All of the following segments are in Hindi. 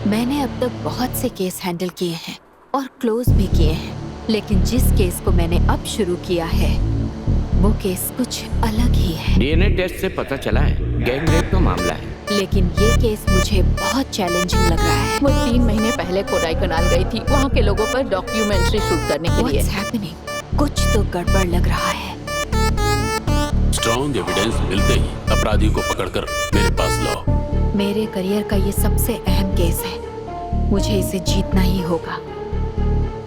मैंने अब तक बहुत से केस हैंडल किए हैं और क्लोज भी किए हैं, लेकिन जिस केस को मैंने अब शुरू किया है वो केस कुछ अलग ही है। डीएनए टेस्ट से पता चला है गैंग रेप का मामला है, लेकिन ये केस मुझे बहुत चैलेंजिंग लग रहा है। वो 3 महीने पहले कोडाईकनाल गई थी वहाँ के लोगों पर डॉक्यूमेंट्री शूट करने के लिए। What's happening? कुछ तो गड़बड़ लग रहा है। स्ट्रॉन्ग एविडेंस मिलते ही अपराधी को पकड़कर मेरे पास लाओ। मेरे करियर का ये सबसे अहम केस है, मुझे इसे जीतना ही होगा।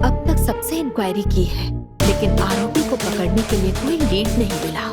अब तक सबसे इंक्वायरी की है, लेकिन आरोपी को पकड़ने के लिए कोई लीड नहीं मिला।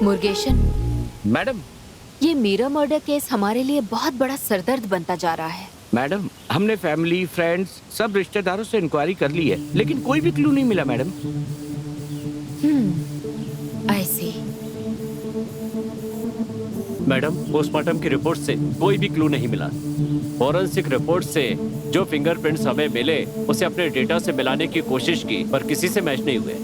मुर्गेशन, मैडम। ये मीरा मर्डर केस हमारे लिए बहुत बड़ा सरदर्द बनता जा रहा है। मैडम, हमने फैमिली, फ्रेंड्स, सब रिश्तेदारों से इंक्वायरी कर ली है, लेकिन कोई भी क्लू नहीं मिला मैडम। आई सी। मैडम, पोस्टमार्टम की रिपोर्ट से कोई भी क्लू नहीं मिला। फॉरेंसिक रिपोर्ट से जो फिंगरप्रिंट्स हमें मिले उसे अपने डेटा से मिलाने की कोशिश की, पर किसी से मैच नहीं हुए।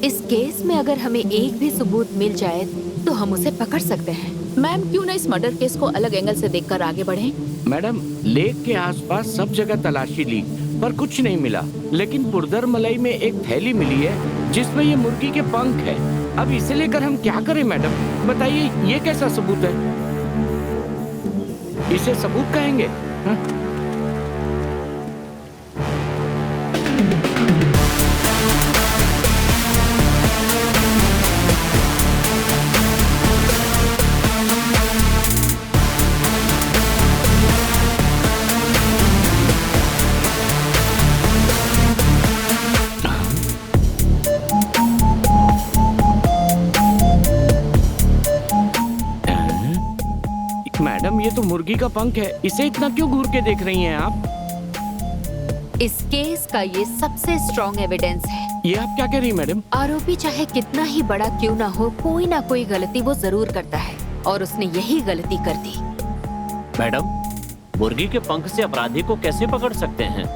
इस केस में अगर हमें एक भी सबूत मिल जाए तो हम उसे पकड़ सकते हैं। मैम, क्यों ना इस मर्डर केस को अलग एंगल से देखकर आगे बढ़ें? मैडम, लेक के आसपास सब जगह तलाशी ली पर कुछ नहीं मिला, लेकिन पुरदर मलाई में एक थैली मिली है जिसमें ये मुर्गी के पंख है। अब इसे लेकर हम क्या करें मैडम, बताइए, ये कैसा सबूत है? इसे सबूत कहेंगे? हाँ? मैडम, ये तो मुर्गी का पंख है, इसे इतना क्यों घूर के देख रही हैं आप? इस केस का ये सबसे स्ट्रॉन्ग एविडेंस है। ये आप क्या कह रही हैं मैडम? आरोपी चाहे कितना ही बड़ा क्यों ना हो, कोई ना कोई गलती वो जरूर करता है और उसने यही गलती कर दी। मैडम, मुर्गी के पंख से अपराधी को कैसे पकड़ सकते हैं?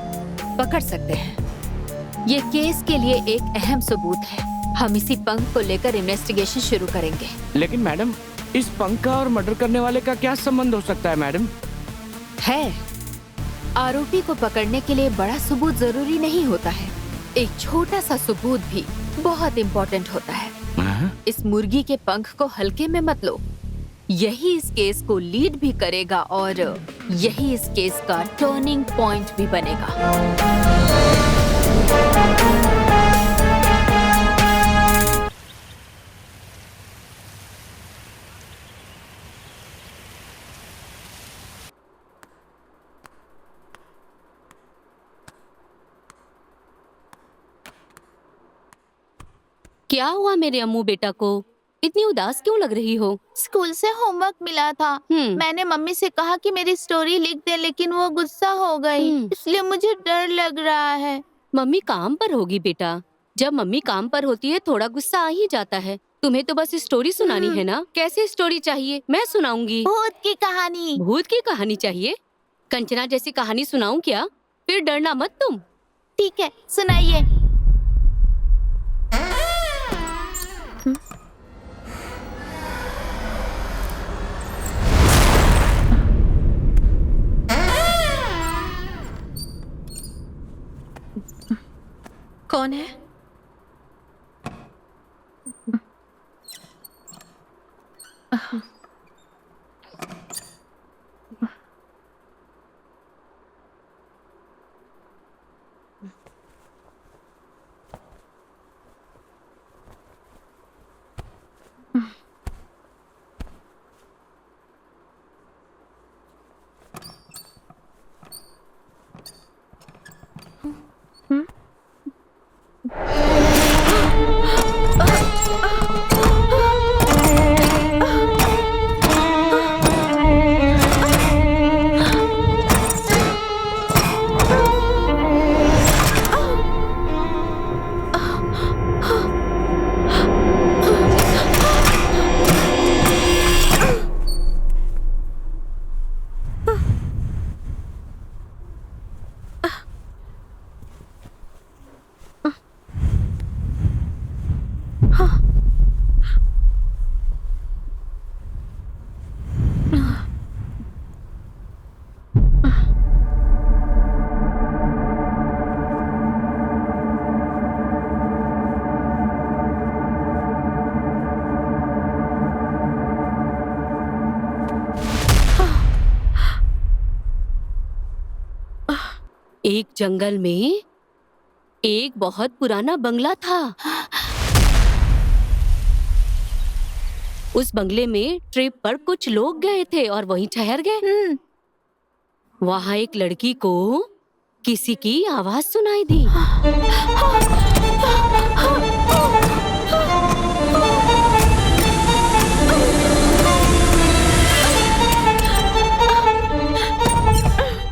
पकड़ सकते हैं। ये केस के लिए एक अहम सबूत है। हम इसी पंख को लेकर इन्वेस्टिगेशन शुरू करेंगे। लेकिन मैडम, इस पंख का और मर्डर करने वाले का क्या संबंध हो सकता है मैडम? है, आरोपी को पकड़ने के लिए बड़ा सबूत जरूरी नहीं होता है, एक छोटा सा सबूत भी बहुत इम्पोर्टेंट होता है। इस मुर्गी के पंख को हल्के में मत लो, यही इस केस को लीड भी करेगा और यही इस केस का टर्निंग पॉइंट भी बनेगा। क्या हुआ मेरे अम्मू बेटा को? इतनी उदास क्यों लग रही हो? स्कूल से होमवर्क मिला था। मैंने मम्मी से कहा कि मेरी स्टोरी लिख दे, लेकिन वो गुस्सा हो गई, इसलिए मुझे डर लग रहा है। मम्मी काम पर होगी बेटा। जब मम्मी काम पर होती है थोड़ा गुस्सा आ ही जाता है। तुम्हें तो बस स्टोरी सुनानी है ना? कैसी स्टोरी चाहिए? मैं सुनाऊंगी। भूत की कहानी। भूत की कहानी चाहिए? कंचना जैसी कहानी सुनाऊं क्या? फिर डरना मत तुम। ठीक है, सुनाइए। कौन है? एक जंगल में एक बहुत पुराना बंगला था। उस बंगले में ट्रिप पर कुछ लोग गए थे और वहीं ठहर गए। वहां एक लड़की को किसी की आवाज सुनाई दी।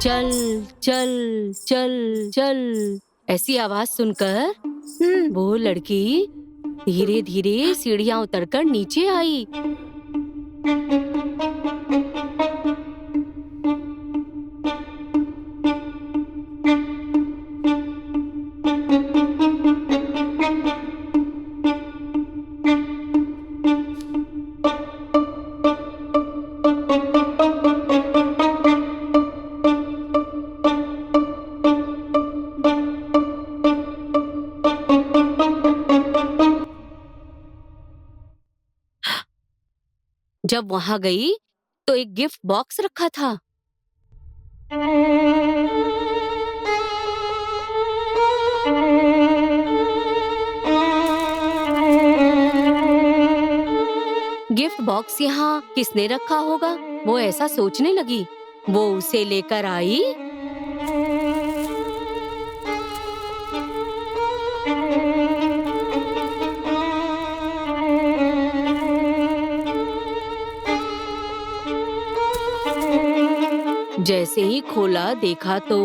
चल चल चल चल, ऐसी आवाज सुनकर वो लड़की धीरे धीरे सीढ़ियां उतरकर नीचे आई। जब वहां गई तो एक गिफ्ट बॉक्स रखा था। गिफ्ट बॉक्स यहाँ किसने रखा होगा, वो ऐसा सोचने लगी। वो उसे लेकर आई जैसे ही खोला देखा तो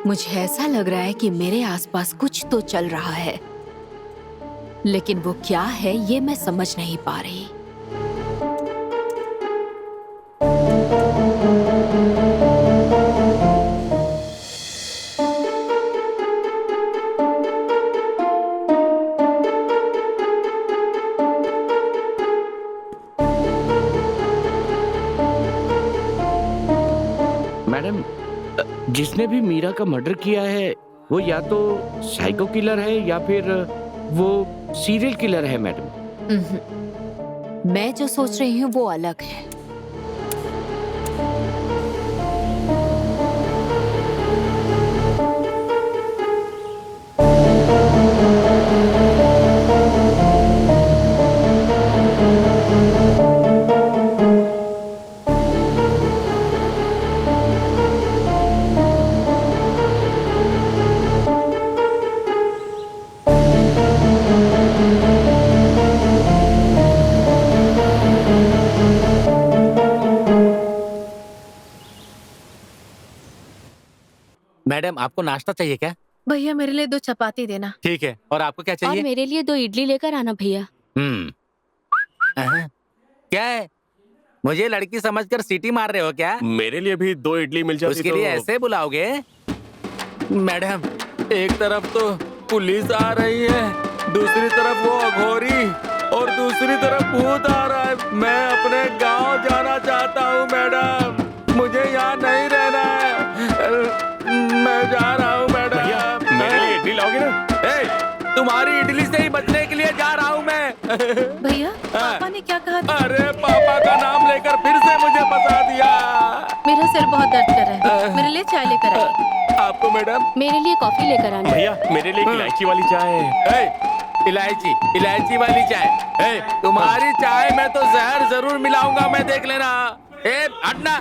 मुझे ऐसा लग रहा है कि मेरे आसपास कुछ तो चल रहा है, लेकिन वो क्या है ये मैं समझ नहीं पा रही। मैडम, जिसने भी मीरा का मर्डर किया है वो या तो साइको किलर है या फिर वो सीरियल किलर है मैडम। मैं जो सोच रही हूँ वो अलग है। मैडम आपको नाश्ता चाहिए क्या? भैया मेरे लिए 2 चपाती देना। ठीक है, और आपको क्या और चाहिए? मेरे लिए 2 इडली लेकर आना भैया। क्या है, मुझे लड़की समझकर सीटी मार रहे हो क्या? मेरे लिए भी 2 इडली मिल जाती उसके लिए ऐसे बुलाओगे? मैडम, एक तरफ तो पुलिस आ रही है, दूसरी तरफ वो अघोरी और दूसरी तरफ भूत आ रहा है। मैं अपने गांव जाना चाहता हूँ मैडम, मुझे यहाँ नहीं रहना है। मैं जा रहा हूँ मैडम। मेरे लिए इडली लाओगे ना? तुम्हारी इडली से ही बचने के लिए जा रहा हूँ मैं। भैया पापा ने क्या कहा था? अरे पापा का नाम लेकर फिर से मुझे फंसा दिया। मेरा सिर बहुत दर्द कर रहा है, मेरे लिए चाय लेकर आइए। आपको मैडम? मेरे लिए कॉफी लेकर आना। भैया मेरे लिए इलायची वाली चाय। इलायची वाली चाय? तुम्हारी चाय में तो जहर जरूर मिलाऊंगा मैं, देख लेना। हटना।